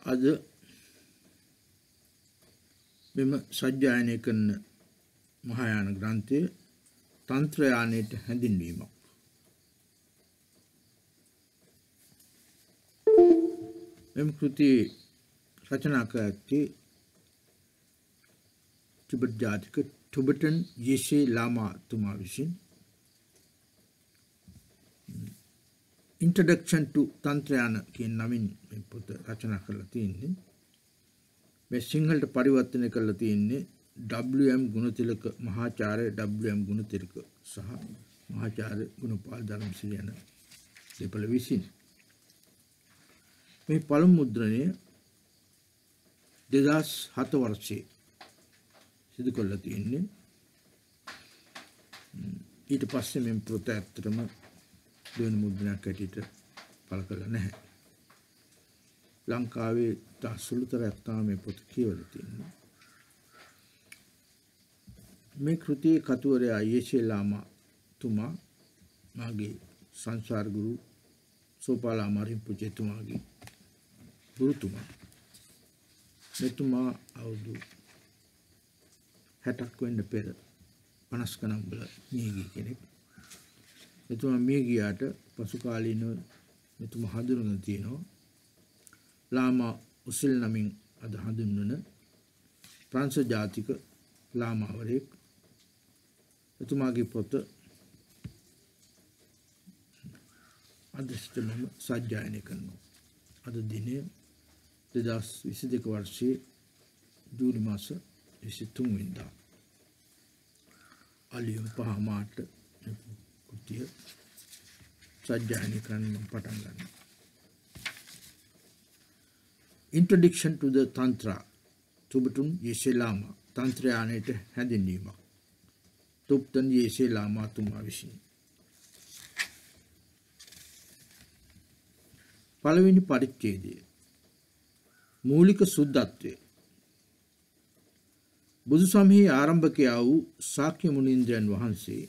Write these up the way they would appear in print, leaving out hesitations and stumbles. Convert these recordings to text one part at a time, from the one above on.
අද මෙම සජ්ජායනය කරන මහායාන ග්‍රන්ථය තන්ත්‍රයානයට හැඳින්වීමක්. මෙම කෘතිය රචනා කර ඇත්තේ ටිබෙට් ජාතික ටිබෙටන් යේෂේ ලාමා තුමා විසින්. Introduction to තන්ත්‍රයාන කියන නමින් මේ පොත රචනා කරලා තියෙන්නේ. මේ සිංහලට පරිවර්තනය කරලා තියෙන්නේ W.M. ගුණතිලක මහාචාර්ය W.M. ගුණතිලක සහ මහාචාර්ය ගුණපාල ධර්මසිරි යන දෙපළ විසින්. මේ පළමු මුද්‍රණය 2007 වර්ෂයේ සිදු කරලා තියෙන්නේ. ඊට පස්සේ මේ පොත ඇත්තටම දෙවන මුද්‍රණයක් ඇටියට පළ කළා නැහැ. ලංකාවේ සුළුතරයක් තමයි මේ පොත කියවලා තියෙන්නේ. මේ කෘතියේ කතුවරයා යේෂේ ලාමා තුමා මාගේ සංසාර ගුරු සෝපාලාමා රිම්පොචේ තුමාගේ ගුරුතුමා. මෙතුමා අවුරුදු 60ක් වෙන්න පෙර 50 ගණන් වල මිය ගිය කෙනෙක්. මෙතුමා මිය ගියාට පසු කාලීනව මෙතුමා හඳුනගෙන තියෙනවා ලාමා උසිල් නමින් අද හඳුන්වන ප්‍රංශ ජාතික ලාමාවරයෙක්. එතුමාගේ පොත අද සිටම සජ්ජායනය කරනවා. අද දිනේ 2022 වර්ෂයේ ජූලි මාස 23 වෙනිදා අලියම් 5 මාට කෘතිය සජ්ජායනය කරන්න පටන් ගන්නවා. Introduction to the Tantra Tibetan Yeshe Lama තන්ත්‍රයානයට හැඳින්වීමක්. ටිබෙටන් යේෂේ ලාමා තුමා විසින්. පළවෙනි පරිච්ඡේදය මූලික සුද්ධත්වය. බුදු සමයේ ආරම්භකයා වූ ශාක්‍ය මුනීන්ද්‍රයන් වහන්සේ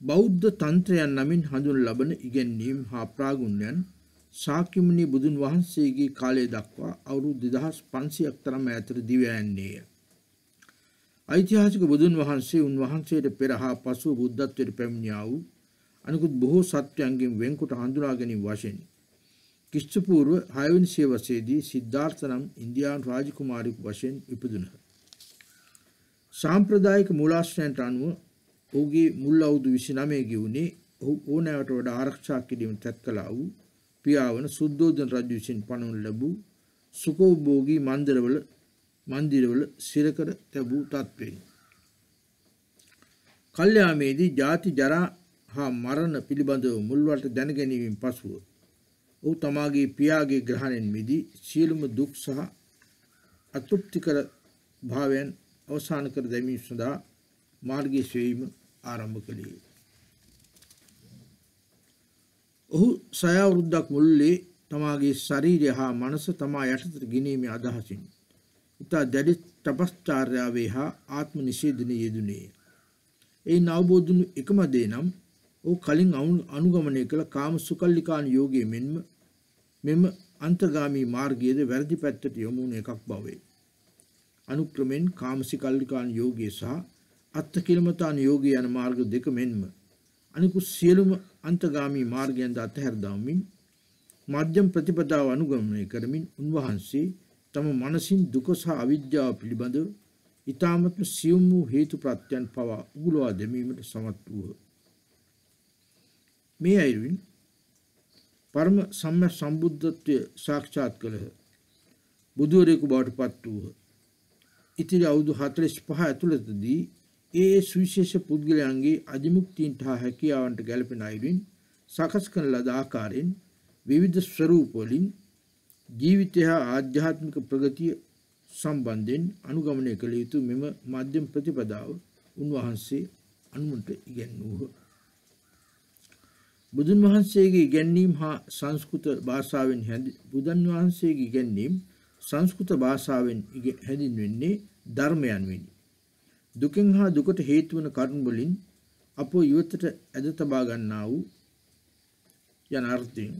බෞද්ධ තන්ත්‍රයන් නමින් හඳුන්වන ලබන ඉගැන්වීම් හා ප්‍රාගුණ්‍යයන් ශාක්‍ය මුනි බුදුන් වහන්සේගේ කාලය දක්වා අවුරුදු 2500ක් තරම් ඈතට දිව යන්නේය. ඓතිහාසික බුදුන් වහන්සේ උන්වහන්සේට පෙර හා පසුව බුද්ධත්වයට පැමිණියා වූ අනිකුත් බොහෝ සත්‍යයන්ගෙන් වෙන්කොට හඳුනා ගැනීම වශයෙන් ක්‍රිස්තු පූර්ව 6 වෙනි සියවසේදී සිද්ධාර්ථ නම් ඉන්දියානු රාජකුමාරයෙකු වශයෙන් ඉපදුණහ. සාම්ප්‍රදායික මූලාශ්‍රයන්ට අනුව ඔහුගේ මුල් අවුරුදු 29 ගෙවුනේ ඔහු ඕනෑවට වඩා ආරක්ෂා කිරීම තැත් කළා වූ පියාවන සුද්ධෝදන රජු විසින් පණවනු ලැබූ සුඛෝභෝගී මන්දිරවල සිරකර තැබූ තත්ත්වයෙන්. කල්යාමේදී ජාති ජරා හා මරණ පිළිබඳව මුල්වට දැනගැනීමෙන් පසුව ඔහු තමාගේ පියාගේ ග්‍රහණයෙන් මිදී සියලුම දුක් සහ අතෘප්තිකර භාවයන් අවසන් කර දැමීම සඳහා මාර්ගයේ සෙවීම ආරම්භ කළේ. ඔහු 6 අවුරුද්දක් මුළුල්ලේ තමාගේ ශරීරය හා මනස තමා යටතට ගෙනීමේ අදහසින් ඉතා දැඩි තපස්චාර්යාවේ හා ආත්ම නිෂේධනයේ යෙදුණේය. එයින් අවබෝධ වුණු එකම දේ නම් ඔහු කලින් අනුගමනය කළ කාම සුකල්ලිකාන යෝගයේ මෙම අන්තගාමී මාර්ගයේද වැරදි පැත්තට යොමු වුණ එකක් බවයි. අනුක්‍රමෙන් කාමසිකල්ලිකාන යෝගයේ සහ අත්ථකිලමතාන යෝගය යන මාර්ග දෙක මෙන්ම අනිකුත් සියලුම අන්තගාමී මාර්ගයන්ද අතහැර දාමින් මධ්‍යම ප්‍රතිපදාව අනුගමනය කරමින් උන්වහන්සේ තම මනසින් දුක සහ අවිද්‍යාව පිළිබඳව ඊ타මත්ම සියුම් වූ හේතු ප්‍රත්‍යයන් පවා උගුලවා දැමීමට සමත් වූහ. මේ අයුරින් පරම සම්‍යක් සම්බුද්ධත්වය සාක්ෂාත් කළහ. බුදුවරයෙකු බවට පත් වූහ. ඉතිරි අවුරුදු 45 ඇතුළතදී ඒ සුවිශේෂ පුද්ගලයන්ගේ අධිමුක්තියට හා හැකියාවන්ට ගැලපෙන අයුරින් සකස් කරන ලද ආකාරයෙන් විවිධ ස්වරූප වලින් ජීවිතය හා ආධ්‍යාත්මික ප්‍රගතිය සම්බන්ධයෙන් අනුගමනය කළ යුතු මෙම මධ්‍යම ප්‍රතිපදාව උන්වහන්සේ අනුමත ඉගැන්වූහ. බුදුන් වහන්සේගේ ඉගැන්වීම් හා සංස්කෘත භාෂාවෙන් හැඳින්වෙන්නේ ධර්මයන් වෙනි. දුකෙන් හා දුකට හේතු වන කරුණු වලින් අපෝ ඉවතට ඇද තබා ගන්නා වූ යන අර්ථයෙන්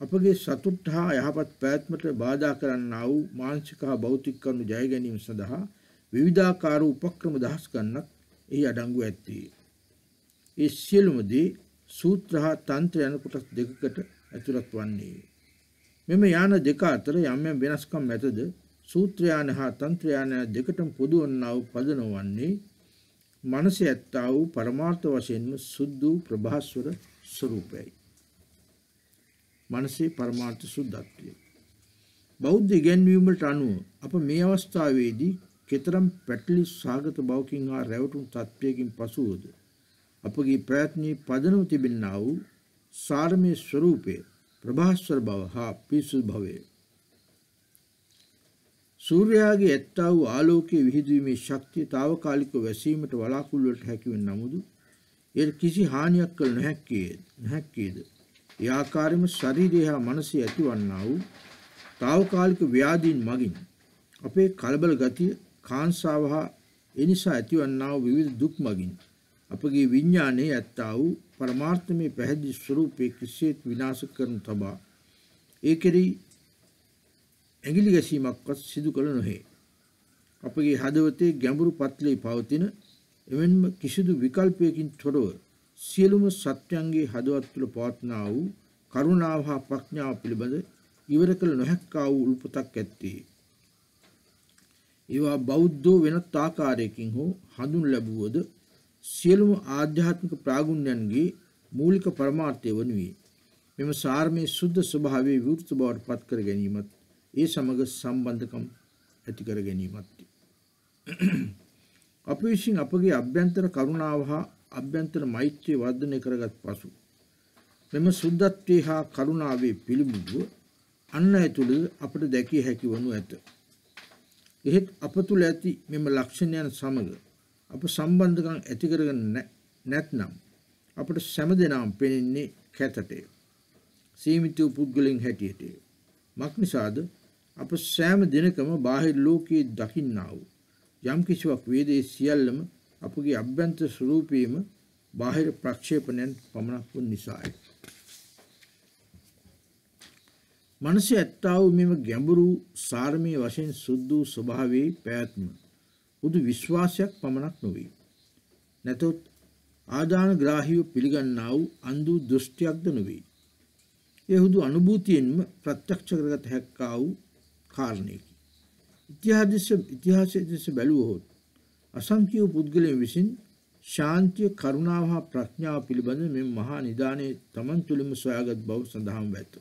අපගේ සතුට හා යහපත් පැවැත්මට බාධා කරන්නා වූ මානසික හා භෞතික කරුණු ජය ගැනීම සඳහා විවිධාකාර උපක්‍රම දහස් ගණනක් එහි අඩංගු ඇත්තේ. ඒ සියලුම දේ සූත්‍ර හා තන්ත්‍ර යන කොටස් දෙකකට ඇතුළත් වන්නේ. මෙම යාන දෙක අතර යම් යම් වෙනස්කම් ඇතද සූත්‍ර යාන හා තන්ත්‍ර යාන දෙකටම පොදු වන්නා වූ පදනම වන්නේ මනසේ ඇත්තා වූ පරමාර්ථ වශයෙන්ම සුද්ධ වූ ප්‍රභාස්වර ස්වરૂපයයි. මනසේ පරමාර්ථ සුද්ධත්වය. බෞද්ධ ඉගැන්වීම් වලට අනුව අප මේ අවස්ථාවේදී කෙතරම් පැටලි සාගත බවකින් හා රැවටුණු තත්ත්වයකින් පසුවද අපගේ ප්‍රයත්නයේ පදනම තිබෙනා වූ සාරමේ ස්වરૂපය ප්‍රභාස්වර බව හා පිරිසුදු භවය. සූර්යාගේ ඇත්තා වූ ආලෝකයේ විහිදුවීමේ ශක්තිය తాවකාලිකව වැසීමට වලාකුළු වලට හැකි වෙන නමුදු එයට කිසි හානියක් කළ නොහැක්කේද ඒ ආකාරයෙන්ම ශරීරය හා මනසේ ඇතිවන්නා වූ తాවකාලික ව්‍යාධීන් මගින් අපේ කලබල ගතිය කාංසාව හා එනිසා ඇතිවන්නා වූ විවිධ දුක් මගින් අපගේ විඥානයේ ඇත්තා වූ පරමාර්ථමය පැහැදිලි ස්වરૂපයේ කිසිසේත් විනාශ කරනු තබා ඒ කෙරෙහි ඇඟිලි ගැසීමක්වත් සිදු කළ නොහේ. අපගේ හදවතේ ගැඹුරු පත්ලේ පවතින එමෙන්ම කිසිදු විකල්පයකින් තොරව සියලුම සත්‍යයන්ගේ හදවත් තුළ පවත්නා වූ කරුණාව හා ප්‍රඥාව පිළිබඳ ඉවර කළ නොහැක්කා වූ උල්පතක් ඇත්තේ. ඒවා බෞද්ධෝ වෙනත් ආකාරයකින් හෝ හඳුන් ලැබුවද සියලුම ආධ්‍යාත්මික ප්‍රාගුණ්‍යයන්ගේ මූලික පරමාර්ථය වනුයේ මෙම සාරමේ සුද්ධ ස්වභාවයේ විවෘත බවට පත් කර ගැනීමත් ඒ සමග සම්බන්ධකම් ඇති කර ගැනීමත්. අප විසින් අපගේ අභ්‍යන්තර කරුණාව හා අභ්‍යන්තර මෛත්‍රිය වර්ධනය කරගත් පසු මෙම සුද්ධත්වයේ හා කරුණාවේ පිළිබිඹුව අන් අය තුළ අපට දැකිය හැකි වනු ඇත. එහෙත් අප තුළ ඇති මෙම ලක්ෂණයන් සමග අප සම්බන්ධකම් ඇති කරගෙන නැත්නම් අපට සෑම පෙනෙන්නේ කැතටය. සීමිත වූ පුද්ගලයන් හැටියට. මක්නිසාද අප සෑම දිනකම බාහිර ලෝකයේ දකින්නා වූ යම් කිසිවක් වේදේ සියල්ලම අපගේ අභ්‍යන්තර ස්වરૂපයේම බාහිර ප්‍රක්ෂේපණයෙන් පමණක් වූ නිසායි. මනසේ ඇත්තා වූ මෙම ගැඹුරු සාරමී වශයෙන් සුද්ධ වූ ස්වභාවයේ පැවැත්ම හුදු විශ්වාසයක් පමණක් නොවේ. නැතොත් ආදානග්‍රාහීව පිළිගන්නා වූ අන්ධ දෘෂ්ටියක්ද නොවේ. ඒ හුදු අනුභූතියෙන්ම ප්‍රත්‍යක්ෂ කරගත හැක්කා වූ කාරණයකි. ඉතිහාසයේ දෙස බැලුවහොත් අසංඛ්‍ය පුද්ගලයන් විසින් ශාන්තිය, කරුණාව හා ප්‍රඥාව පිළිබඳ මේ මහා නිදානයේ තමන් තුළින්ම සොයාගත් බව සඳහන් වෙත.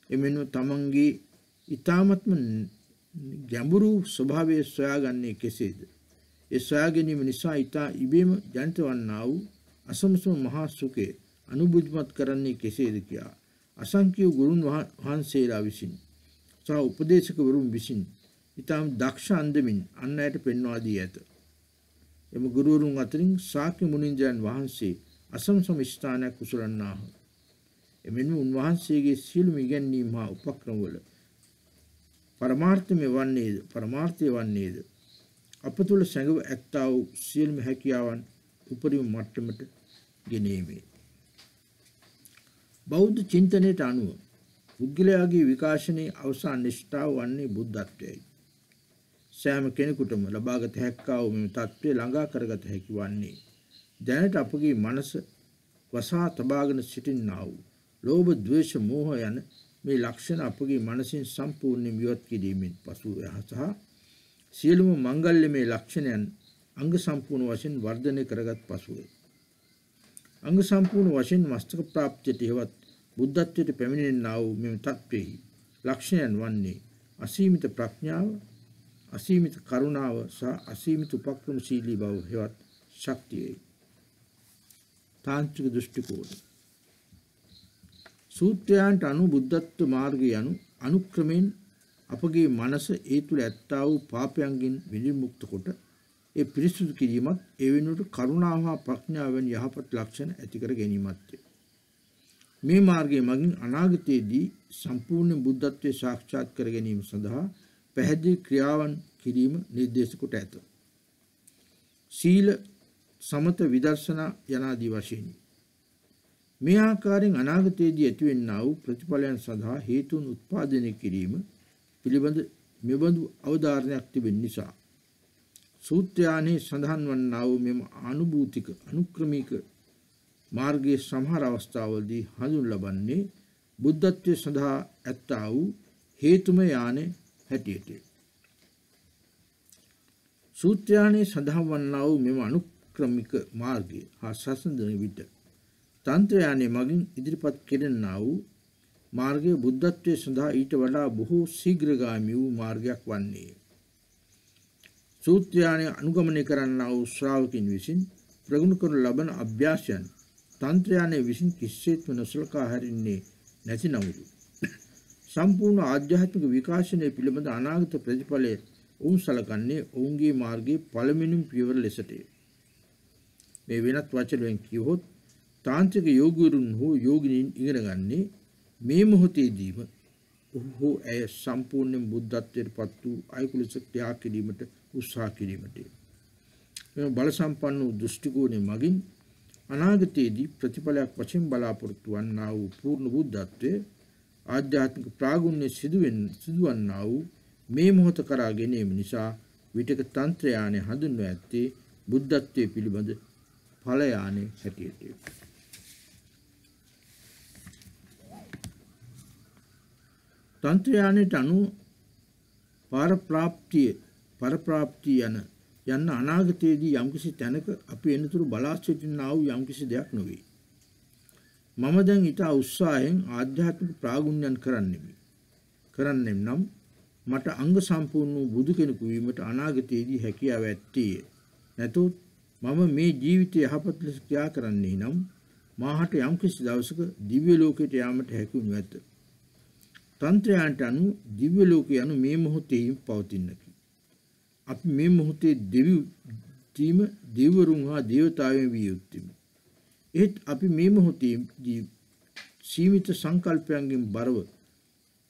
එමෙන්ම තමන්ගේ ඊ타මත්ම ගැඹුරු ස්වභාවය සොයාගන්නේ කෙසේද? ඒ සොයා ගැනීම නිසා ඊතා ඉබේම ජනිත වන්නා වූ අසමසම මහා සුඛය අනුබුද්ධමත් කරන්නේ කෙසේද කියා අසංඛ්‍ය ගුරුන් වහන්සේලා විසින් සහ උපදේශකවරුන් විසින් ඊටම දක්ෂ අන්දමින් අන් අයට පෙන්වා දී ඇත. එම ගුරුවරුන් අතරින් ශාක්‍ය මුනිඳුරන් වහන්සේ අසමසම ස්ථානයක් උසුලන්නාහ. එමෙන්ම උන්වහන්සේගේ සියලුම ඉගැන්වීම් හා උපක්‍රම වල පරමාර්ථය වන්නේද අප තුළ සැඟව ඇත්තා වූ සියලුම හැකියාවන් උපරිම මට්ටමට ගෙනීමේ. බෞද්ධ චින්තනයට අනුව පුද්ගලයාගේ විකාශනයේ අවසාන නිෂ්ඨාව වන්නේ බුද්ධත්වයයි. සෑම කෙනෙකුටම ලබාගත හැක්කා වූ මෙම තත්ත්වය ළඟා කරගත හැකි වන්නේ දැනට අපගේ මනස වසා තබාගෙන සිටින්නා වූ ලෝභ, ද්වේෂ, මෝහ යන මේ ලක්ෂණ අපගේ මනසින් සම්පූර්ණයෙන් ඉවත් කිරීමෙන් පසු සහ සියලුම මංගල්‍යමය ලක්ෂණයන් අංග සම්පූර්ණ වශයෙන් වර්ධනය කරගත් පසුයි. අංග සම්පූර්ණ වශයෙන් මස්තක ප්‍රාප්තියට හෙවත් බුද්ධත්වයට පැමිණෙනා වූ මෙම තත්ත්වෙහි ලක්ෂණයන් වන්නේ අසීමිත ප්‍රඥාව, අසීමිත කරුණාව සහ අසීමිත උපක්‍රමශීලී බව හෙවත් ශක්තියයි. තාන්ත්‍රික දෘෂ්ටි කෝණය. සූත්‍රයන්ට අනුව බුද්ධත්ව මාර්ගය යනු අනුක්‍රමයෙන් අපගේ මනස ඒ තුළ ඇත්තා වූ පාපයන්ගෙන් විනිර්මුක්ත කොට ඒ පිරිසුදු කිරීමත් ඒ වෙනුවට කරුණාව හා ප්‍රඥාව වැනි යහපත් ලක්ෂණ ඇති කර ගැනීමත්ය. මේ මාර්ගයේ මගින් අනාගතයේදී සම්පූර්ණ බුද්ධත්වයේ සාක්ෂාත් කර ගැනීම සඳහා පැහැදිලි ක්‍රියාවන් කිරීම නිර්දේශ කොට ඇත. සීල, සමත, විදර්ශනා යනාදී වශයෙන් මේ ආකාරයෙන් අනාගතයේදී ඇතිවෙන්නා වූ ප්‍රතිඵලයන් සඳහා හේතුන් උත්පාදනය කිරීම පිළිබඳ මෙබඳු අවධාරණයක් තිබෙන නිසා සූත්‍රයන්හි සඳහන් වන්නා වූ මෙම අනුභූතික අනුක්‍රමික මාර්ගයේ සමහර අවස්ථාවලදී හඳුන් ලබන්නේ බුද්ධත්වයේ සඳහා ඇත්තා වූ හේතුමය යානේ හැටියට. සූත්‍රයන්හි සඳහන් වන්නා වූ මෙම අනුක්‍රමික මාර්ගය හා සසඳන විට තන්ත්‍රයන්හි මගින් ඉදිරිපත් කෙරෙනා වූ මාර්ගය බුද්ධත්වයේ සඳහා ඊට වඩා බොහෝ ශීඝ්‍රගාමී වූ මාර්ගයක් වන්නේය. සූත්‍රයන්හි අනුගමනය කරන්නා වූ ශ්‍රාවකින් විසින් ප්‍රගුණ කරන ලබන අභ්‍යාසයන් තන්ත්‍රයන්හි විසින් කිසිසේත්ම නොසලකා හැරින්නේ නැති නමුදු සම්පූර්ණ ආධ්‍යාත්මික විකාශනය පිළිබඳ අනාගත ප්‍රතිඵලය ඔවුන් සලකන්නේ ඔවුන්ගේ මාර්ගයේ පළමුවෙනි පියවර ලෙසටය. මේ වෙනත් වචන වලින් කියවොත් තාන්ත්‍රික යෝගීවරුන් හෝ යෝගිනීන් ඉගෙන ගන්නේ මේ මොහොතේදීම ඔහු ඇය සම්පූර්ණයෙන් බුද්ධත්වයට පත් වූ අයකුලස ත්‍යාග කිරීමට උත්සාහ කිරීමටය. මේ බල සම්පන්න වූ දෘෂ්ටි කෝණය මගින් අනාගතයේදී ප්‍රතිඵලයක් වශයෙන් බලාපොරොත්තු වන්නා වූ පූර්ණ බුද්ධත්වයේ ආධ්‍යාත්මික ප්‍රාගුණ්‍ය සිදුවන්නා වූ මේ මොහොත කරා ගැනීම නිසා විටක තන්ත්‍ර යානේ හඳුන්වා ඇත්තේ බුද්ධත්වයේ පිළිබඳ ඵල යානේ හැටියට. තන්ත්‍ර යානයට අනුව පරප්‍රාප්තිය යන අනාගතයේදී යම්කිසි තැනක අපි එනතුරු බලා සිටිනා වූ යම්කිසි දෙයක් නොවේ. මම දැන් ඊට උත්සාහයෙන් ආධ්‍යාත්මික ප්‍රාගුණ්‍යයන් කරන්නෙම් නම් මට අංග සම්පූර්ණ වූ බුදු කෙනෙකු වීමට අනාගතයේදී හැකියාව ඇත්තේ. නැතොත් මම මේ ජීවිතය යහපත් ලෙස ක්‍රියා කරන්නේ නම් මාහට යම්කිසි දවසක දිව්‍ය ලෝකයට යාමට හැකියුණු ඇත. තන්ත්‍රයන්ට අනුව දිව්‍ය ලෝකය යනු මේ මොහොතේම පවතින්නකි. අපි මේ මොහොතේ දෙවිවරුන් හා දේවතාවයන් විය යුත්තේමු. ඒත් අපි මේ මොහොතේදී සීමිත සංකල්පයන්ගෙන්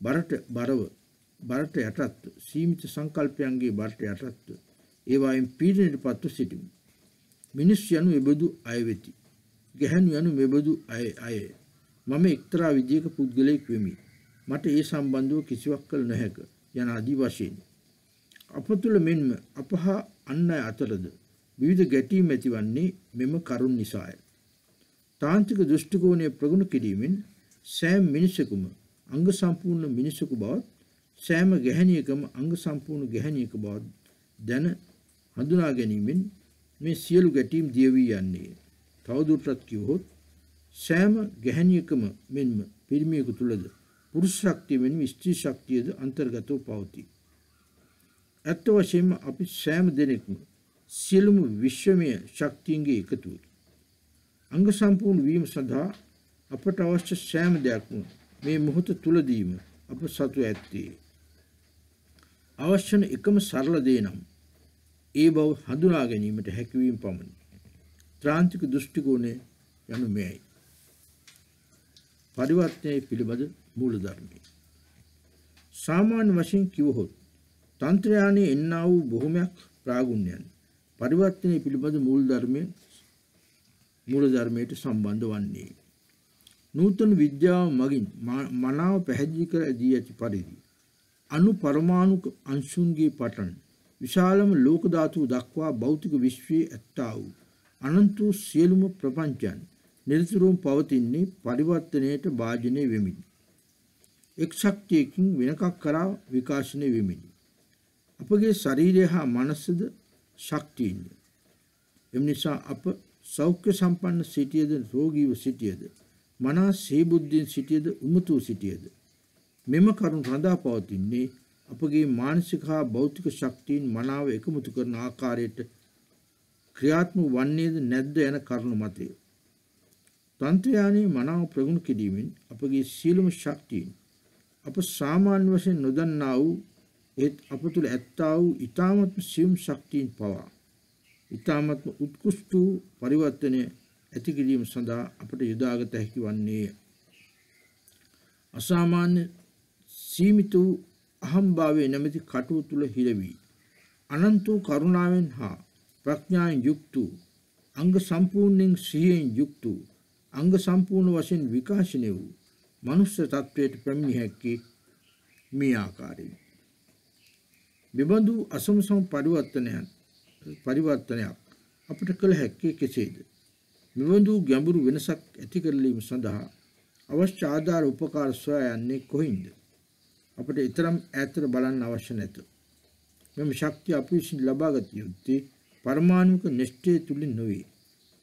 බරට යටත්ව සීමිත සංකල්පයන්ගේ බරට යටත්ව ඒවායින් පීඩනයටපත්ව සිටිමු. මිනිස් යනු එබඳු අය වෙති. ගැහැණු යනු මෙබඳු අය. මම එක්තරා විදියක පුද්ගලයෙක් වෙමි. මට ඒ සම්බන්ධව කිසිවක් කළ නොහැක යන ආදී වශයෙන්. අප තුළ මෙන්ම අපහ අන් අය අතරද විවිධ ගැටීම් ඇතිවන්නේ මෙම කරුණ නිසාය. තාන්ත්‍රික දෘෂ්ටි කෝණය ප්‍රගුණ කිරීමෙන් සෑම මිනිසෙකුම අංග සම්පූර්ණ මිනිසෙකු බවත් සෑම ගැහැණියකම අංග සම්පූර්ණ ගැහැණියක බවත් දැන හඳුනා ගැනීමෙන් මේ සියලු ගැටීම් දිය වී යන්නේ. තවදුරටත් කිව්වොත් සෑම ගැහැණියකම මෙන්ම පිරිමියෙකු තුළද පුරුෂ ශක්තිය මෙන්ම ස්ත්‍රී ශක්තියද අන්තර්ගතව පවතී. ඇත්ත වශයෙන්ම අපි සෑම දෙනෙක්ම සියලුම විශ්වමය ශක්තියන්ගේ එකතුවකි. අංග සම්පූර්ණ වීම සඳහා අපට අවශ්‍ය සෑම දෙයක්ම මේ මොහොත තුලදීම අප සතු ඇත්තේ. අවශ්‍ය එකම සරල දේ නම් ඒ බව හඳුනා ගැනීමට හැකියවීම පමණි. ත්‍රාන්තික දෘෂ්ටි කෝණය යනු මෙයයි. පරිවර්තනයේ පිළිබඳ මූලධර්මය. සාමාන්‍ය වශයෙන් කිවහොත් තන්ත්‍රයානයේ එන්නා වූ බොහොමයක් ප්‍රාගුණ්‍යයන් පරිවර්තනයේ පිළිබඳ මූලධර්මයට සම්බන්ධ වන්නේ. නූතන විද්‍යාව මගින් මනාව පැහැදිලි කර දී ඇති පරිදි අණු පරමාණු අංශුන්ගේ පටන් විශාලම ලෝක ධාතුව දක්වා භෞතික විශ්වයේ ඇත්තා වූ අනන්ත සියලුම ප්‍රපංචයන් නිරතුරුවම පවතින්නේ පරිවර්තනයට භාජනය වෙමින්. එක් ශක්තියකින් වෙනකක් කරා විකාශනය වෙමින්. අපගේ ශරීරය හා මනසද ශක්තියින්ය. එම නිසා අප සෞඛ්‍ය සම්පන්න සිටියද රෝගීව සිටියද මනස සීබුද්ධියෙන් සිටියද උමතුව සිටියද මෙම කරුණ රඳා පවතින්නේ අපගේ මානසික හා භෞතික ශක්තියින් මනාව එකමුතු කරන ආකාරයට ක්‍රියාත්මක වන්නේද නැද්ද යන කරුණ මතය. තන්ත්‍රයානයේ මනාව ප්‍රගුණ කිරීමෙන් අපගේ සියලුම ශක්තියින් අප සාමාන්‍ය වශයෙන් නොදන්නා වූ ඒත් අප තුළ ඇත්තා වූ ඊ타මත්ම සියුම් ශක්තියින් පවා ඊ타මත්ම උත්කෘෂ්ට වූ පරිවර්තනය ඇති කිරීම සඳහා අපට යොදාගත හැකි වන්නේ. අසාමාන්‍ය සීමිත වූ අහම්භාවයේ නැමැති කටුව තුළ හිරවි අනන්ත වූ කරුණාවෙන් හා ප්‍රඥාවෙන් යුක්ත වූ අංග සම්පූර්ණයෙන් සිහියෙන් යුක්ත වූ අංග සම්පූර්ණ වශයෙන් විකාශනය වූ මනුෂ්‍ය තත්වයට පැමිණිය හැකි මේ ආකාරයෙන්. මෙබඳු අසමසම පරිවර්තනයක් අපට කළ හැක්කේ කෙසේද? මෙබඳු ගැඹුරු වෙනසක් ඇති කරලීම සඳහා අවශ්‍ය ආධාර උපකාර සොයා යන්නේ කොහින්ද? අපට ඊතරම් ඈතට බලන්න අවශ්‍ය නැත. මෙම ශක්තිය අපි විසින් ලබාගත යුත්තේ පරමාණුක නෙස්ටේ තුලින් නොවේ.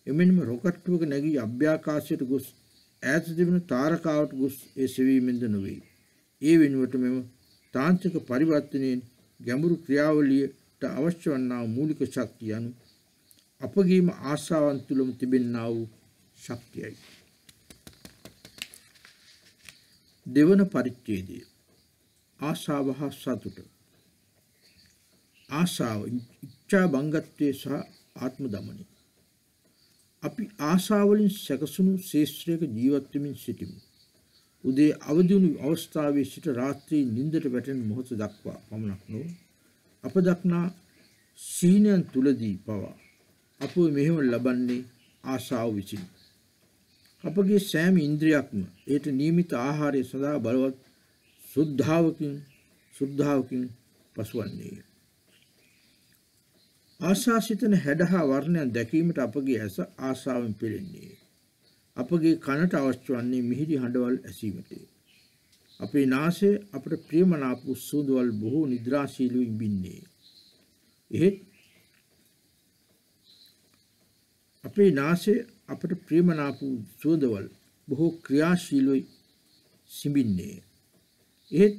එමෙන්ම රොකට්ටුවක නැගී අභ්‍යාකාශයට ගොස් ඈත තිබෙන තාරකාවට ගොස් ඒ සෙවීමෙන්ද නොවේ. ඒ වෙනුවට මෙම තාන්ත්‍රික පරිවර්තනයෙන් ගැඹුරු ක්‍රියාවලියට අවශ්‍ය වන්නා මූලික ශක්තිය යනු අපගේම ආශාවන් තුළම තිබෙනා වූ ශක්තියයි. දෙවන පරිච්ඡේදය ආශාව හා සතුට. ආශාව ඉච්ඡා බංගත්වයේ සහ ආත්ම දමනය. අපි ආශාවලින් සැකසුණු ශේෂ්ත්‍රයක ජීවත් වෙමින් සිටිමු. උදේ අවදි වුණු අවස්ථාවේ සිට රාත්‍රී නිින්දට වැටෙන මොහොත දක්වා පමණක් නොව අප දක්නා සීනයන් තුලදී පවා අප මෙහෙම ලබන්නේ ආශාව විසින්. අපගේ සෑම ඉන්ද්‍රියක්ම ඒට නියමිත ආහාරය සඳහා බලවත් සුද්ධාවකින් පසුවන්නේය. ආශාසිතන හැඩහා වර්ණයන් දැකීමට අපගේ ඇස ආශාවෙන් පෙළෙන්නේ. අපගේ කනට අවශ්‍ය වන්නේ මිහිරි හඬවල් ඇසීමටය. අපේ නාසය අපට ප්‍රියමනාප සුවඳවල් බොහෝ නිද්‍රාශීලීව ඉඹින්නේ. එහෙත් අපේ නාසය අපට ප්‍රියමනාප සුවඳවල් බොහෝ ක්‍රියාශීලීව සිඹින්නේ. එහෙත්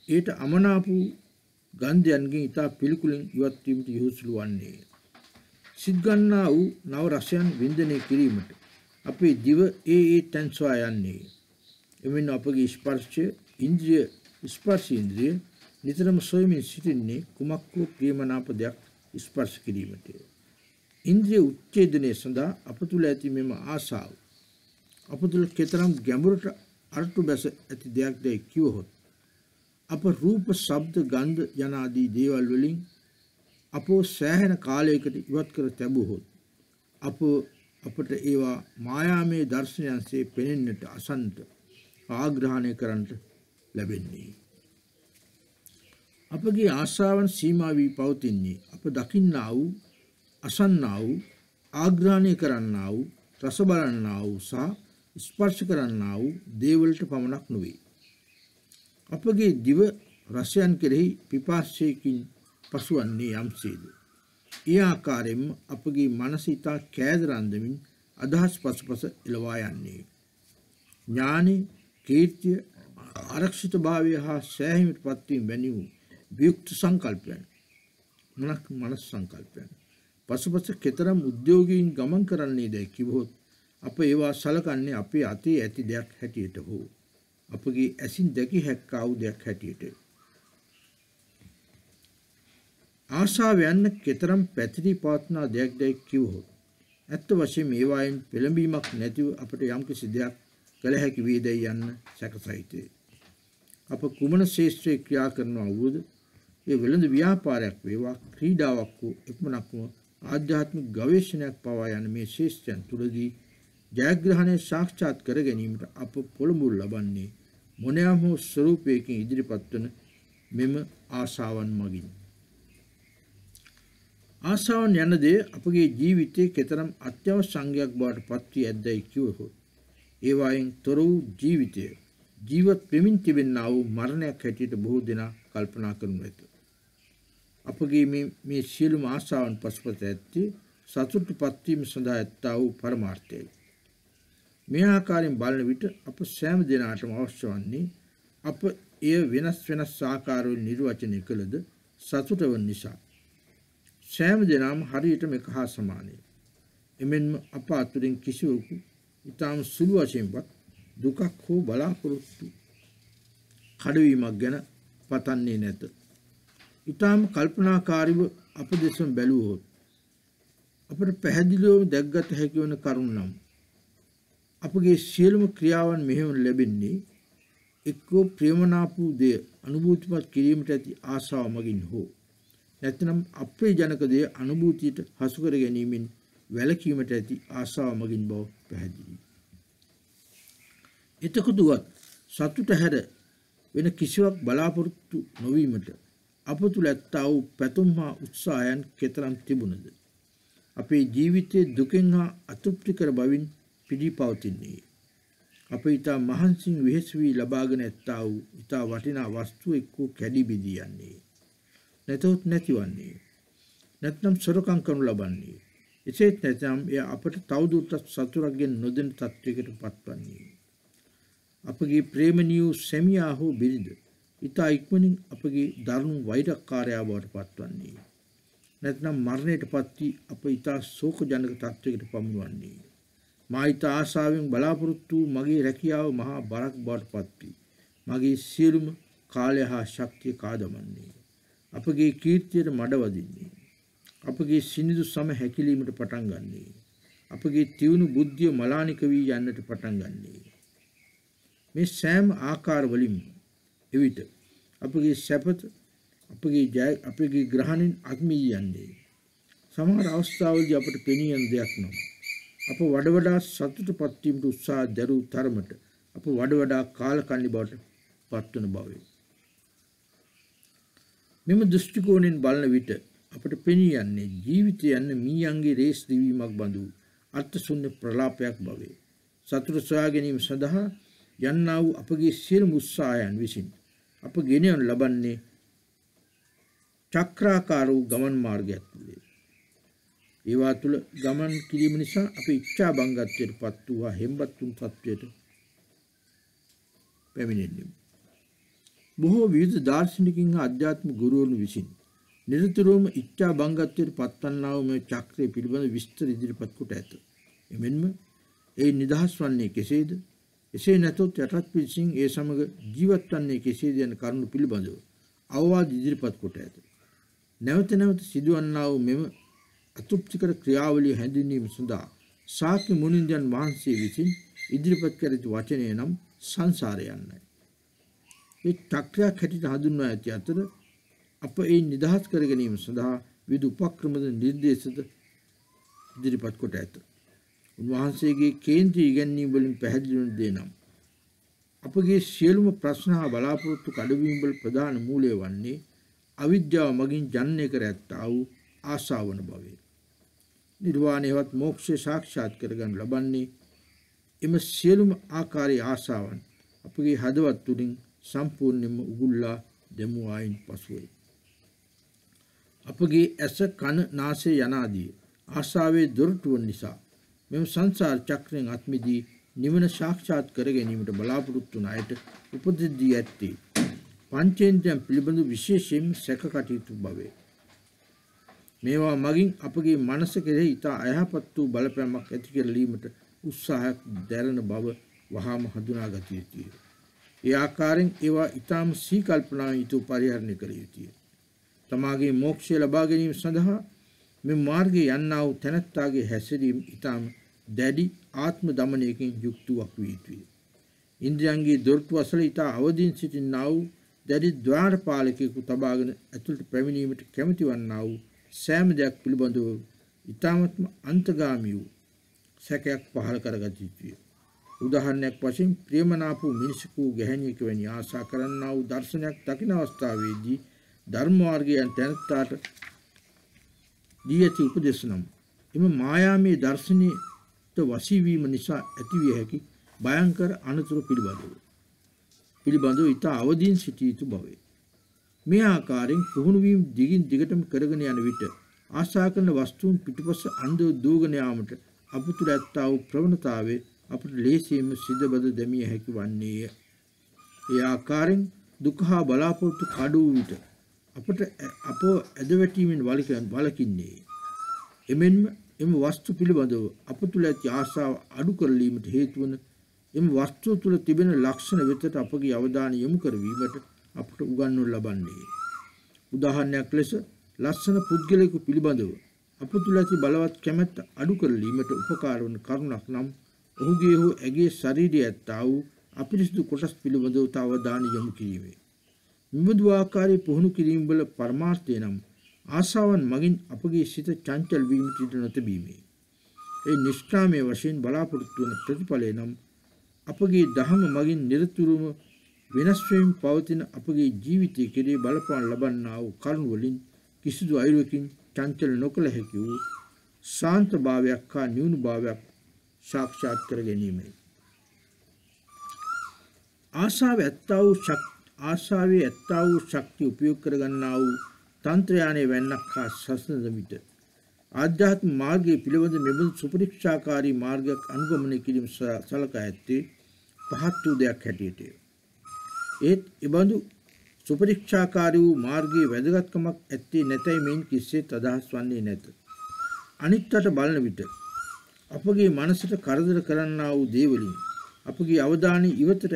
ඒට අමනාප ගන්ධයන්ගෙන් ඉතා පිළිකුලින් ඉවත් වීමට යොහුසුළු වන්නේ. සිත් ගන්නා වූ නව රසයන් වින්දනය කිරීමට අපේ දිව ඒ තැන් සොයා යන්නේ. එමෙන්න අපගේ ස්පර්ශ ඉන්ද්‍රිය නිතරම සොයමින් සිටින්නේ කුමක් වූ ප්‍රියමනාප දෙයක් ස්පර්ශ කිරීමටය. ඉන්ද්‍රිය උච්ඡේදනය සඳහා අප තුළ ඇති මෙම ආශාව අප තුළ කෙතරම් ගැඹුරට අරටු බැස ඇති දෙයක්දැයි කිවහොත් අප රූප, ශබ්ද, ගන්ධ යන ආදී දේවල් වලින් අපෝ සෑහෙන කාලයකට ඉවත් කර තැබුවහොත් අපට ඒවා මායාමය දර්ශනයන්සේ පෙනෙන්නට, අසන්නට, ආග්‍රහණය කරන්නට ලැබෙන්නේ. අපගේ ආශාවන් සීමා වී පවතින්නේ අප දකින්නා වූ, අසන්නා වූ, ආග්‍රහණය කරන්නා වූ, රස බලන්නා වූ සහ ස්පර්ශ කරන්නා වූ දේවලට පමණක් නොවේ. අපගේ දිව රසයන් කෙරෙහි පිපාසයකින් පසුවන්නේ යම්සේද. ඒ ආකාරයෙන්ම අපගේ මනස ඉතා කෑදරන්දමින් අදහස් පසුපස එළවා යන්නේ. ඥානෙ, කීර්තිය, ආරක්ෂිත භාවය හා සෑහීමට පත්වීම වැනි වූ වියුක්ත සංකල්පයන්, මනස් සංකල්පයන් පසුපස කෙතරම් උද්‍යෝගීන් ගමන් කරන්නේ දැයි කිවහොත් අප ඒවා සලකන්නේ අපේ අතේ ඇති දෙයක් හැටියට හෝ අපගේ ඇසින් දැකිය හැක්කා වූ දෙයක් හැටියට. ආශාව යන්න කෙතරම් පැතිරී පවත්නා දෙයක්දැයි කිවහොත් ඇත්ත වශයෙන්ම ඒවායින් පෙළඹීමක් නැතිව අපට යම්කිසි දෙයක් කළ හැකි වේදැයි යන්න සැකසහිතය. අප කුමන ශේෂ්ත්‍රයේ ක්‍රියා කරනවා වුවද ඒ වෙළඳ ව්‍යාපාරයක් වේවා, ක්‍රීඩාවක් හෝ එපමණක්ම ආධ්‍යාත්මික ගවේෂණයක් පවා යන මේ ශේෂ්ත්‍රයන් තුළදී ජයග්‍රහණය සාක්ෂාත් කර ගැනීමට අප පොළඹුල් ලබන්නේ මොනෑම හෝ ස්වරූපයකින් ඉදිරිපත් වන මෙම ආශාවන් මගින්. ආශාවන් යන දේ අපගේ ජීවිතයේ කෙතරම් අත්‍යවශ්‍ය අංගයක් බවට පත් වී ඇද්දැයි කිවහොත් ඒවායින් තොර වූ ජීවිතය ජීවත් වෙමින් තිබෙනා වූ මරණයක් හැටියට බොහෝ දෙනා කල්පනා කරනු ඇත. අපගේ මේ සියලුම ආශාවන් පසුපස ඇත්තේ සතුට පත්වීම සඳහා ඇත්තා වූ පරමාර්ථයයි. මේ ආකාරයෙන් බලන විට අප සෑම දෙනාටම අවශ්‍ය වන්නේ අප එය වෙනස් ආකාරවලින් නිර්වචනය කළද සතුට වන නිසා. සෑම දෙනාම හරියටම එක හා සමානයි. එමෙන්ම අප අතුරින් කිසිවෙකු ඉතාම සුළු වශයෙන්වත් දුකක් හෝ බලාපොරොත්තු කඩවීමක් ගැන පතන්නේ නැත. ඉතාම කල්පනාකාරීව අප දෙසම බැලුවහොත් අපට පැහැදිලිවම දැක්ගත හැකි වන කරුණ නම් අපගේ සියලුම ක්‍රියාවන් මෙහෙම ලැබෙන්නේ එක්කෝ ප්‍රියමනාප වූ දෙය අනුභූතිමත් කිරීමට ඇති ආශාව මගින් හෝ නැත්නම් අප්‍රියජනක දෙය අනුභූතියට හසු කර ගැනීමෙන් වැළකීමට ඇති ආශාව මගින් බව පැහැදිලියි. එතකොටවත් සතුට හැර වෙන කිසිවක් බලාපොරොත්තු නොවීමට අප තුළ ඇත්තා වූ පැතුම් හා උත්සාහයන් කෙතරම් තිබුණද අපේ ජීවිතයේ දුකෙන් හා අතෘප්තිකර බවින් පිළි පවතින්නේ. අප ඊතා මහන්සින් වෙහෙස වී ලබාගෙන ඇත්තා වූ ඊතා වටිනා වස්තු එක්කෝ කැඩි බිඳී යන්නේ. නැතොත් නැතිවන්නේ. නැත්නම් සොරකම් කරනු ලබන්නේ. එසේත් නැත්නම් එය අපට තවදුරටත් සතුරක්ගෙන් නොදෙන තත්වයකට පත්වන්නේ. අපගේ ප්‍රේමණීය සැමියා හෝ බිරිඳ ඊතා ඉක්මනින් අපගේ දරුණු වෛරක්කාරයා බවට පත්වන්නේ. නැත්නම් මරණයට පත් වී අප ඊතා ශෝකජනක තත්වයකට පමුණවන්නේ. මා ඊතා ආශාවෙන් බලාපොරොත්තු වූ මගේ රැකියාව මහා බරක් බවට පත් වී මගේ සියලුම කාලය හා ශක්තිය කාදමන්නේ. අපගේ කීර්තියට මඩවදින්නේ. අපගේ සිනිඳු සම හැකිලීමට පටන් ගන්නේ. අපගේ තියුණු බුද්ධිය මලානික වී යන්නට පටන් ගන්නේ. මේ සෑම ආකාර වලින් එවිට අපගේ සැපත අපගේ ග්‍රහණයෙන් අත්මී යන්නේ. සමහර අවස්ථාවලදී අපට පෙනී යන දෙයක් නම් අප වඩා සතුටපත් වීමට උත්සාහ දරූ තරමට අප වඩා කාලකන්ණි බවට පත්වන බවයි. මෙම දෘෂ්ටි කෝණයෙන් බලන විට අපට පෙනී යන්නේ ජීවිතය යන මීයන්ගේ රේස් දිවීමක් බඳු අර්ථ ශූන්‍ය ප්‍රලාපයක් බවේ. සතුට සොයා ගැනීම සඳහා යන්නා වූ අපගේ සියලුම උත්සාහයන් විසින් අප ගෙන යනු ලබන්නේ චක්‍රාකාර වූ ගමන් මාර්ගයක් තුළයි. ඒවා තුළ ගමන් කිරීම නිසා අපේ ඉච්ඡා බංගත්වයට පත් වූ හෙම්බත් වූ තත්වයට පැමිණෙන්නේ. බොහෝ විවිධ දාර්ශනිකින් හා අධ්‍යාත්මික ගුරුවරුන් විසින් නිරතුරුවම ඉච්ඡා බංගත්වයට පත්වන්නා වූ මේ චක්‍රය පිළිබඳ විස්තර ඉදිරිපත් කොට ඇත. එමෙන්ම ඒ නිදහස් වන්නේ කෙසේද? එසේ නැතොත් යටත් පිළිසින් ඒ සමග ජීවත් වන්නේ කෙසේද යන කරුණු පිළිබඳව අවවාද ඉදිරිපත් කොට ඇත. නැවත නැවත සිදුවන්නා වූ මෙම අතෘප්තිකර ක්‍රියාවලිය හැඳින්වීම සඳහා ශාක්‍ය මුනින්දයන් වහන්සේ විසින් ඉදිරිපත් කර ඇති වචනය නම් සංසාරය යන්නයි. මේ චක්‍රයක් හැටියට හඳුන්වා ඇති අතර අප ඒ නිදහස් කර ගැනීම සඳහා විවිධ උපක්‍රමද නිර්දේශද ඉදිරිපත් කොට ඇත. උන්වහන්සේගේ කේන්ද්‍රීය ඉගැන්වීම් වලින් පැහැදිලි වන දේ නම් අපගේ සියලුම ප්‍රශ්න හා බලාපොරොත්තු කඩවීම් වල ප්‍රධාන මූලය වන්නේ අවිද්‍යාව මගින් ජනනය කර ඇත්තා වූ ආශාවන බවේ. නිර්වාණයවත් මෝක්ෂය සාක්ෂාත් කරගනු ලබන්නේ එම සියලුම ආකාරයේ ආශාවන් අපගේ හදවත් තුලින් සම්පූර්ණයෙන්ම උගුල්ලා දෙමු ආයින් පසුවයි. අපගේ ඇස කන නාසය යනාදී ආශාවේ දොරටුවන් නිසා මෙම සංසාර චක්‍රයෙන් අත්මිදී නිවන සාක්ෂාත් කර ගැනීමට බලාපොරොත්තු වන අයට උපදෙස් දී ඇත්තේ පංචේන්ද්‍රයන් පිළිබඳ විශේෂයෙන් සැක කටයුතු බවේ. මේවා මගින් අපගේ මනස කෙරෙහි ඉතා අයහපත් වූ බලපෑමක් ඇති කරලීමට උත්සාහයක් දැරෙන බව වහාම හඳුනාගත යුතුය. ඒ ආකාරයෙන් ඒවා ඊටම සීකල්පනාවෙන් යුතුව පරිහරණය කළ යුතුය. තමාගේ මෝක්ෂය ලබා ගැනීම සඳහා මේ මාර්ගයේ යන්නා වූ තැනැත්තාගේ හැසිරීම ඊටම දැඩි ආත්ම දමනයකින් යුක්තවක් විය යුතුය. ඉන්ද්‍රියන්ගේ දොරටු අසල ඊට අවදීන් සිටින්නා වූ දැඩි ද්වාරපාලකයෙකු තබාගෙන ඇතුළට පැමිණීමට කැමැති වන්නා වූ සෑම දෙයක් පිළිබඳව ඊටමත්ම අන්තගාමී වූ සැකයක් පහළ කරගත යුතුය. උදාහරණයක් වශයෙන් ප්‍රේමනාප වූ මිනිසෙකු ගැහැණියක වැනි ආශා කරන්නා වූ දර්ශනයක් දකින අවස්ථාවේදී ධර්ම මාර්ගයෙන් තැනත්තාට දී ඇති උපදේශ නම් එම මායාමය දර්ශනයට වශී වීම නිසා ඇතිවිය හැකි භයංකර අනතුරු පිළිබඳව ඊට අවදීන් සිටිය යුතු බවේ. මේ ආකාරයෙන් පුහුණු වීම දිගින් දිගටම කරගෙන යන විට ආශා කරන වස්තුන් පිටුපස අන්ධව දූගෙන යාමට අප තුළ ඇත්තා වූ ප්‍රවණතාවයේ අපට ලේසියෙන්ම සිදබද දැමිය හැකි වන්නේය. ඒ ආකාරයෙන් දුක හා බලාපොරොත්තු කඩවූ විට අපට අපව ඇදවැටීමෙන් වළකින්නේ. එමෙන්ම එම වස්තු පිළිබඳව අප තුළ ඇති ආශාව අඩු කරලීමට හේතු වන එම වස්තුව තුළ තිබෙන ලක්ෂණ වෙතට අපගේ අවධානය යොමු කරවීමට අපට උගන්වනු ලබන්නේ. උදාහරණයක් ලෙස ලස්සන පුද්ගලයෙකු පිළිබඳව අප තුළ ඇති බලවත් කැමැත්ත අඩු කරලීමට උපකාර වන කරුණක් නම් ඔහුගේ හෝ ඇගේ ශරීරයේ ඇත්තා වූ අපිරිසිදු කොටස් පිළිබඳව තව අවධානය යොමු කිරීමයි. විවිධ ආකාරයේ පුහුණු කිරීම වල පරමාර්ථය නම් ආශාවන් මගින් අපගේ සිත චංචල වීමට ඉඩ නොතිබීමයි. ඒ නිෂ්කාමයේ වශයෙන් බලාපොරොත්තු වන ප්‍රතිඵලය නම් අපගේ දහම මගින් නිරතුරුවම වෙනස් වෙමින් පවතින අපගේ ජීවිතයේ කෙරේ බලපාන ලබන්නා වූ කරුණ වලින් කිසිදු අයුරකින් චංචල නොකළ හැකි වූ ශාන්ත භාවයක් හා නිවුණු භාවයක් සාක්ෂාත් කර ගැනීමයි. ආශාවේ ඇත්තා වූ ශක්තිය උපයෝග කර ගන්නා වූ තන්ත්‍රයානේ වැන්නක් හා සසඳ විට ආධ්‍යාත්ම මාර්ගයේ පිළිබඳ මෙබඳු සුපරික්ෂාකාරී මාර්ගයක් අනුගමනය කිරීම සලකා ඇත්තේ පහත් වූ දෙයක් හැටියටය. ඒත් එබඳු සුපරික්ෂාකාරී වූ මාර්ගයේ වැදගත්කමක් ඇත්තේ නැතයි මෙයින් කිසිසේත් අදහස් වන්නේ නැත. අනිත්යට බලන විට අපගේ මනසට කරදර කරන්නා වූ දේවලින් අපගේ අවධානය ඉවතට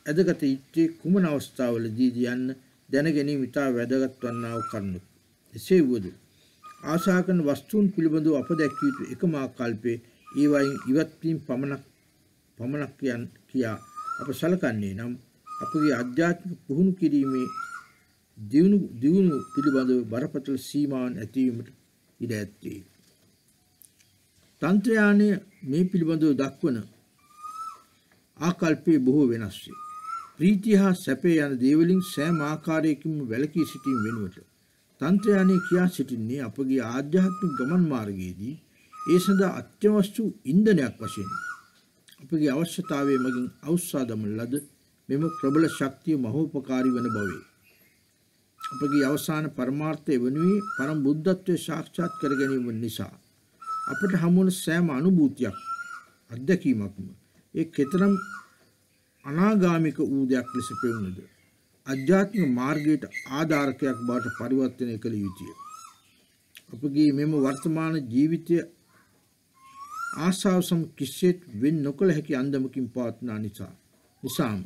ඇදගත යුත්තේ කුමන අවස්ථාවලදීද යන්න දැන ගැනීම ඉතා වැදගත් වන්නා වූ කරුණක්. එසේ වුවද ආශා කරන වස්තුන් පිළිබඳව අප දැක්විය යුතු එකම ආකල්පයේ ඒවායින් ඉවත් වීම පමණක් කියා අප සලකන්නේ නම් අපගේ ආධ්‍යාත්මික පුහුණු කිරීමේ දියුණු පිළිබඳව බරපතල සීමාවන් ඇතිවීමට ඉඩ ඇත්තේ. තන්ත්‍රයානය මේ පිළිබඳව දක්වන ආකල්පයේ බොහෝ වෙනස් වේ. ප්‍රීතිය හා සැපේ යන දේවලින් සෑම ආකාරයකින්ම වැළකී සිටීම වෙනුවට තන්ත්‍රයානය කියා සිටින්නේ අපගේ ආධ්‍යාත්මික ගමන් මාර්ගයේදී ඒ සඳහා අත්‍යවශ්‍ය ඉන්ධනයක් වශයෙන් අපගේ අවශ්‍යතාවයේ මගින් අවස්සා දමන ලද මෙම ප්‍රබල ශක්තිය මහෝපකාරී වන බවේ. අපගේ අවසාන පරමාර්ථය වනුයේ පරම බුද්ධත්වයේ සාක්ෂාත් කර ගැනීම නිසා අපට හමුවන සෑම අනුභූතියක් අත්දැකීමක්ම ඒ කෙතරම් අනාගාමික වූ දෙයක් ලෙස පෙවුනද අධ්‍යාත්මික මාර්ගයට ආධාරකයක් බවට පරිවර්තනය කළ යුතුය. අපගේ මෙම වර්තමාන ජීවිතය ආශාව සම කිසිසේත් වෙන් නොකළ හැකි අන්දමකින් පවත්නා නිසාම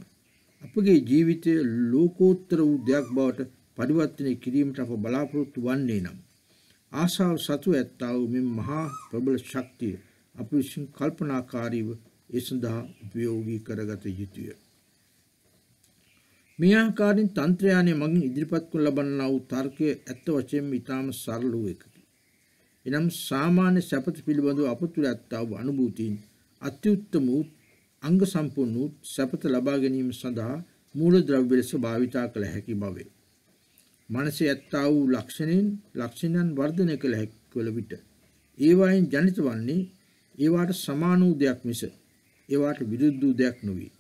අපගේ ජීවිතය ලෝකෝත්තර වූ දෙයක් බවට පරිවර්තනය කිරීමට අප බලාපොරොත්තු වන්නේ නම් ආශාව සතු ඇත්තා වූ මෙම මහා ප්‍රබල ශක්තිය අප විසින් කල්පනාකාරීව ඒ සඳහා උපයෝගී කරගත යුතුය. මේ ආකාරයෙන් තන්ත්‍රයානය මගින් ඉදිරිපත් කරන ලබන්නා වූ තර්කය ඇත්ත වශයෙන්ම ඉතාම සරල වූ එකකි. එනම් සාමාන්‍ය සැපත පිළිබඳව අප තුළ ඇත්තා වූ අනුභූතීන් අත්‍යුත්තම වූ අංග සම්පූර්ණ වූ සැපත ලබා ගැනීම සඳහා මූලද්‍රව්‍ය ලෙස භාවිතා කළ හැකි බවේ. මනසේ ඇත්තා වූ ලක්ෂණයන් වර්ධනය කළ හැකි වන විට ඒවායින් ජනිත වන්නේ ඒවාට සමාන වූ දෙයක් මිස ඒවාට විරුද්ධ වූ දෙයක් නොවේ.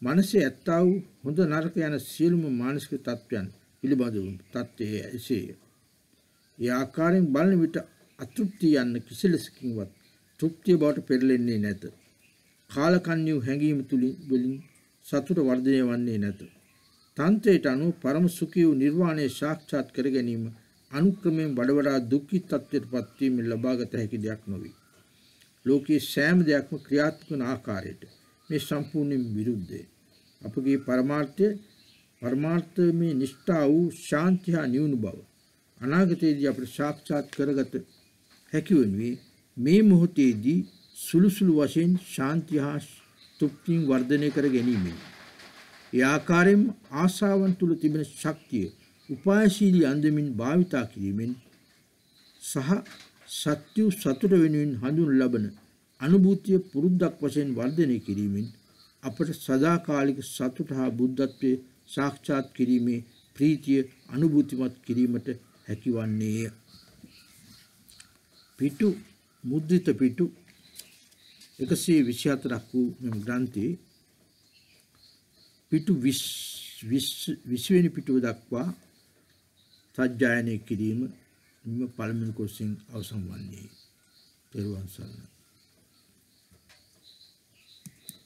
මනසේ ඇත්තා වූ හොඳ නරක යන සියලුම මානසික තත්ත්වයන් පිළිබඳව තත්ත්වයේ එසේය. ඒ ආකාරයෙන් බලන විට අතෘප්තිය යන්න කිසිලෙසකින්වත් තෘප්තිය බවට පෙරලෙන්නේ නැත. කාලකන්ණි වූ හැඟීම් තුලින් සතුට වර්ධනය වන්නේ නැත. තන්ත්‍රයට අනුව පරම සුඛී වූ නිර්වාණය සාක්ෂාත් කර ගැනීම අනුක්‍රමයෙන් වඩා දුක්ඛිත තත්ත්වයට පත්වීමෙන් ලබාගත හැකි දෙයක් නොවේ. ලෝකයේ සෑම දෙයක්ම ක්‍රියාත්මක වන ආකාරයට මේ සම්පූර්ණයෙන් විරුද්ධය. අපගේ පරමාර්ථයේ නිෂ්ඨා වූ ශාන්තිය හා නිවුණු බව අනාගතයේදී අපට සාක්ෂාත් කරගත හැකි වනුයේ මේ මොහොතේදී සුළු වශයෙන් ශාන්තිය හා තෘප්තිය වර්ධනය කර ගැනීමෙන්. ඒ ආකාරයෙන් ආශාවන් තුල තිබෙන ශක්තිය උපායශීලී අන්දමින් භාවිතා කිරීමෙන් සහ සත්‍ය සතුට වෙනුවෙන් හඳුන් ලබන අනුභූතිය පුරුද්දක් වශයෙන් වර්ධනය කිරීමෙන් අපට සදාකාලික සතුට හා බුද්ධත්වයේ සාක්ෂාත් කිරීමේ ප්‍රීතිය අනුභූතිමත් කිරීමට හැකිවන්නේය. පිටු මුද්‍රිත පිටු 124ක් වූ මෙම ග්‍රන්ථයේ පිටු 20 වෙනි පිටුව දක්වා සජ්ජායනය කිරීම මෙම පළමුව කොටසින් අවසන් වන්නේ. පෙරවන් සරණයි.